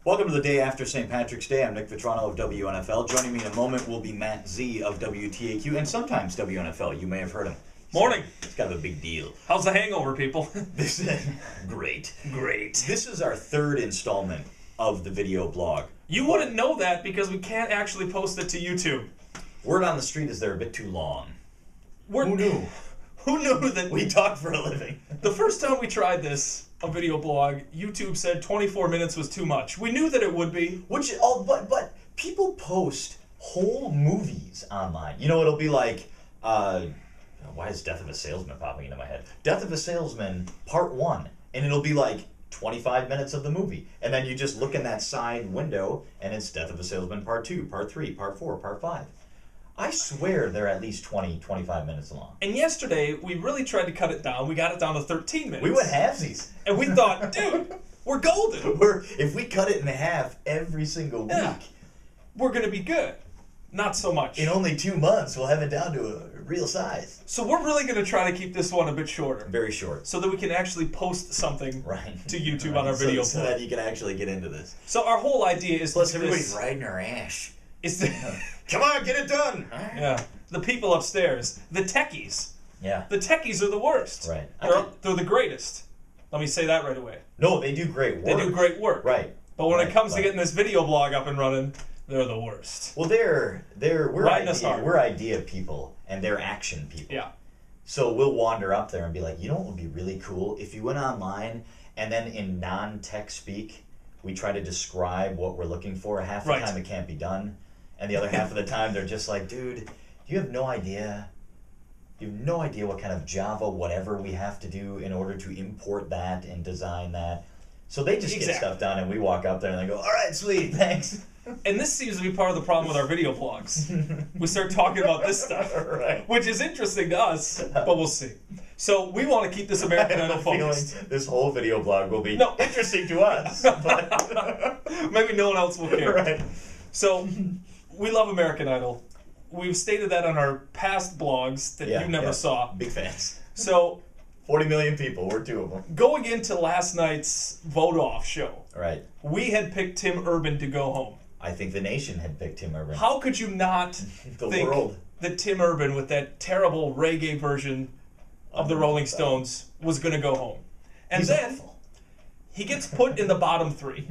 Welcome to the day after St. Patrick's Day. I'm Nick Vitrano of WNFL. Joining me in a moment will be Matt Z of WTAQ and sometimes WNFL. You may have heard him. Morning. He's kind of a big deal. How's the hangover, people? This is great. Great. This is our third installment of the video blog. You wouldn't know that because we can't actually post it to YouTube. Word on the street is they're a bit too long. Who knew? Who knew that We talk for a living. the first time we tried this, a video blog, YouTube said 24 minutes was too much. We knew that it would be. But people post whole movies online. You know, it'll be like, why is Death of a Salesman popping into my head? Death of a Salesman Part 1. And it'll be like 25 minutes of the movie. And then you just look in that side window and it's Death of a Salesman Part 2, Part 3, Part 4, Part 5. I swear they're at least 20, 25 minutes long. And yesterday, we really tried to cut it down. We got it down to 13 minutes. We went halvesies. And we thought, dude, we're golden. If we cut it in half every single week, We're going to be good. Not so much. in only 2 months, we'll have it down to a real size. So we're really going to try to keep this one a bit shorter. Very short. So that we can actually post something Right. to YouTube on our video so blog. that you can actually get into this. So our whole idea is Plus, to everybody's this, riding our ash. is to, Come on, get it done. yeah, the people upstairs, the techies. Yeah. The techies are the worst. Right. They're the greatest. Let me say that right away. No, they do great work. They do great work. Right. But when Right, it comes to but- getting this video blog up and running, they're the worst. Well, we're Riding us hard. we're idea people, and they're action people. Yeah. So we'll wander up there and be like, you know what would be really cool? If you went online and then in non-tech speak, we try to describe what we're looking for. Half the Right. time it can't be done. And the other half of the time they're just like, dude, you have no idea. You have no idea what kind of Java whatever we have to do in order to import that and design that. So they just get Exactly. stuff done and we walk up there and they go, all right, sweet, thanks. And this seems to be part of the problem with our video blogs. We start talking about this stuff, Right. which is interesting to us, but we'll see. So we want to keep this I American have Idol a feeling focused. this whole video blog will be No. interesting to us. But Maybe no one else will care. right. So, we love American Idol. We've stated that on our past blogs that you never saw. Big fans. So, 40 million people. We're two of them. going into last night's vote-off show, Right. we had picked Tim Urban to go home. I think the nation had picked Tim Urban. How could you not The think world. that Tim Urban, with that terrible reggae version of the Rolling Stones, was going to go home? And He's then awful. he gets put in the bottom three.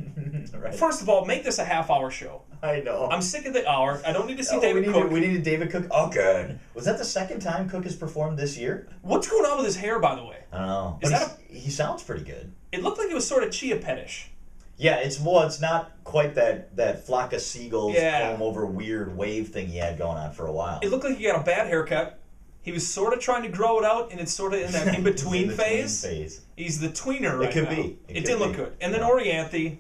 Right. First of all, make this a half-hour show. I know. I'm sick of the hour. I don't need to see Oh, David Cook. we needed David Cook. Oh, good. Was that the second time Cook has performed this year? What's going on with his hair, by the way? I don't know. Is But that he sounds pretty good. It looked like it was sort of Chia Pet-ish. Yeah, it's not quite that flock of seagulls comb over weird wave thing he had going on for a while. It looked like he got a bad haircut. He was sort of trying to grow it out, and it's sort of in that in-between phase. He's the tweener right could now. be. It didn't look good. And then Orianthe,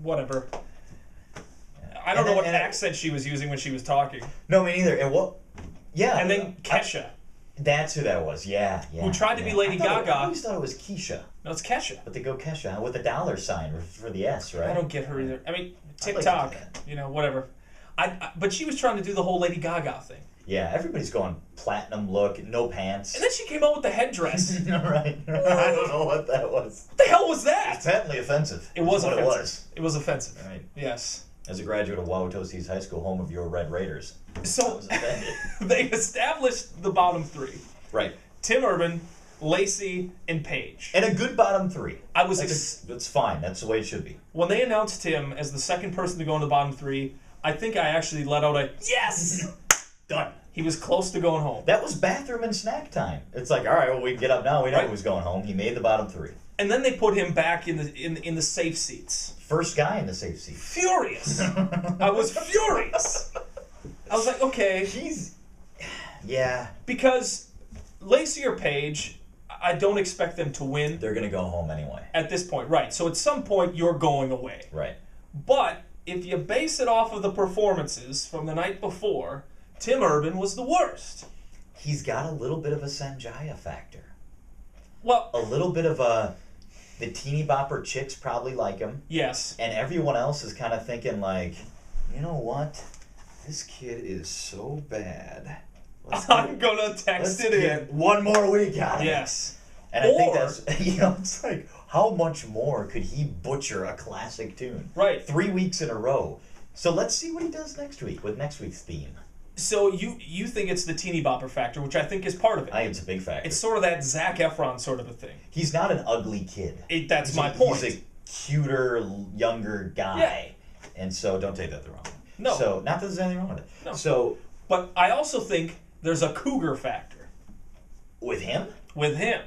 whatever. I don't know what accent she was using when she was talking. No, me neither. And what? Yeah. And then Kesha, That's who that was. Yeah. who tried to be Lady I Gaga. always thought it was Keisha, No, it's Kesha. but they go Kesha with a dollar sign for the S, right? I don't get her either. I mean, I'd like to TikTok, do that. you know, whatever. But she was trying to do the whole Lady Gaga thing. Yeah, everybody's going platinum look, no pants. And then she came out with the headdress. Right. I don't know what that was. What the hell was that? It's patently offensive. It was That's offensive. what it was. It was offensive. Right. Yes. As a graduate of Wauwatosa High School, home of your Red Raiders, I So was offended. they established the bottom three: Right. Tim Urban, Lacey, and Paige. And a good bottom three. I was That's fine. That's the way it should be. when they announced him as the second person to go in the bottom three. I think I actually let out a yes. Done. He was close to going home. That was bathroom and snack time. It's like, all right, well, we can get up now. We know Right. who's going home. He made the bottom three. And then they put him back in the safe seats. First guy in the safe seat. Furious. I was furious. I was like, okay, Yeah, because Lacey or Paige, I don't expect them to win they're going to go home anyway. at this point. Right. So at some point, you're going away. Right. But if you base it off of the performances from the night before, Tim Urban was the worst. He's got a little bit of a Sanjaya factor. Well, A little bit of the teeny bopper chicks probably like him. yes. And everyone else is kind of thinking like, you know what? This kid is so bad. I'm going to text it in. One more week out of it. Yes. And I think Or- that's, it's like, how much more could he butcher a classic tune? Right. 3 weeks in a row. So let's see what he does next week with next week's theme. So you think it's the teeny bopper factor, which I think is part of it. I think it's a big factor. It's sort of that Zac Efron sort of a thing. He's not an ugly kid. That's my point. He's a cuter, younger guy. Yeah. And so don't take that the wrong way. No. So not that there's anything wrong with it. No. So but I also think there's a cougar factor. with him? With him.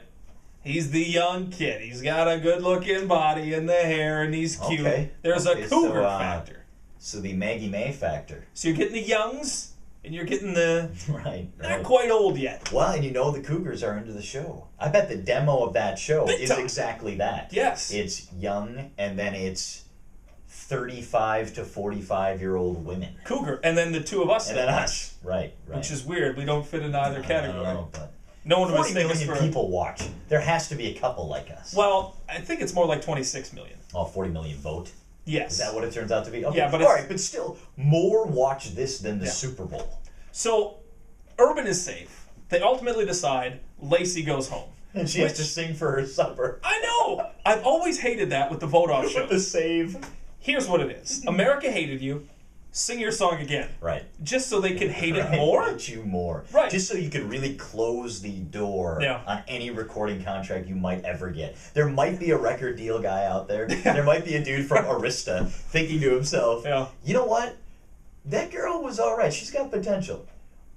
He's the young kid. He's got a good-looking body and the hair, and he's cute. Okay. There's a cougar factor. So the Maggie May factor. So you're getting the youngs, and you're getting the Right. not quite old yet. Well, and you know the Cougars are into the show. I bet the demo of that show Big is time. exactly that. Yes. It's young, and then it's 35 to 45-year-old women. Cougar, and then the two of us, And then us. Right. which is weird. We don't fit in either category. know, but No one would 40 mistake us million for. people watch. There has to be a couple like us. Well, I think it's more like 26 million. Oh, 40 million vote. Yes. Is that what it turns out to be? Okay. Yeah, but all it's- right, but still, more watch this than the Yeah. Super Bowl. So, Urban is safe. They ultimately decide Lacey goes home. And she has to sing for her supper. I know! I've always hated that with the vote-off show. With the save. Here's what it is. America hated you. Sing your song again. Right. Just so they can hate it Right, more? hate you more. Right. Just so you can really close the door Yeah. on any recording contract you might ever get. There might be a record deal guy out there. There might be a dude from Arista thinking to himself, Yeah. you know what? That girl was all right. She's got potential.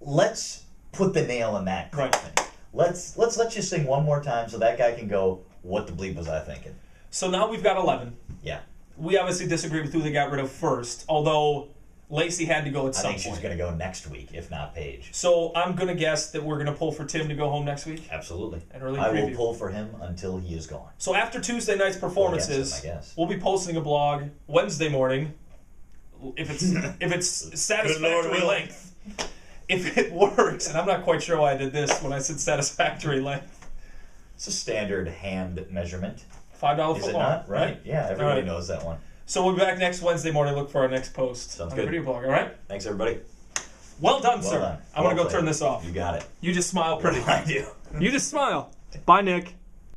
Let's put the nail in that Right. coffin. Let's let you sing one more time so that guy can go, what the bleep was I thinking? So now we've got 11. Yeah. We obviously disagree with who they got rid of first, although Lacey had to go at I some think she's point. going to go next week, if not Paige. So I'm going to guess that we're going to pull for Tim to go home next week. Absolutely. An early I will preview. pull for him until he is gone. So after Tuesday night's performances, Well, against him, I guess. we'll be posting a blog Wednesday morning. If it's satisfactory Will. length. If it works, and I'm not quite sure why I did this when I said satisfactory length. It's a standard hand measurement. $5 Is foot it long, not? Right. Yeah, everybody right. knows that one. So we'll be back next Wednesday morning. Look for our next post Sounds on good. the video blog. All right. Thanks, everybody. Well done, Well sir. done. I'm gonna Well go turn played. this off. You got it. You just smile pretty. I do. You just smile. Bye, Nick.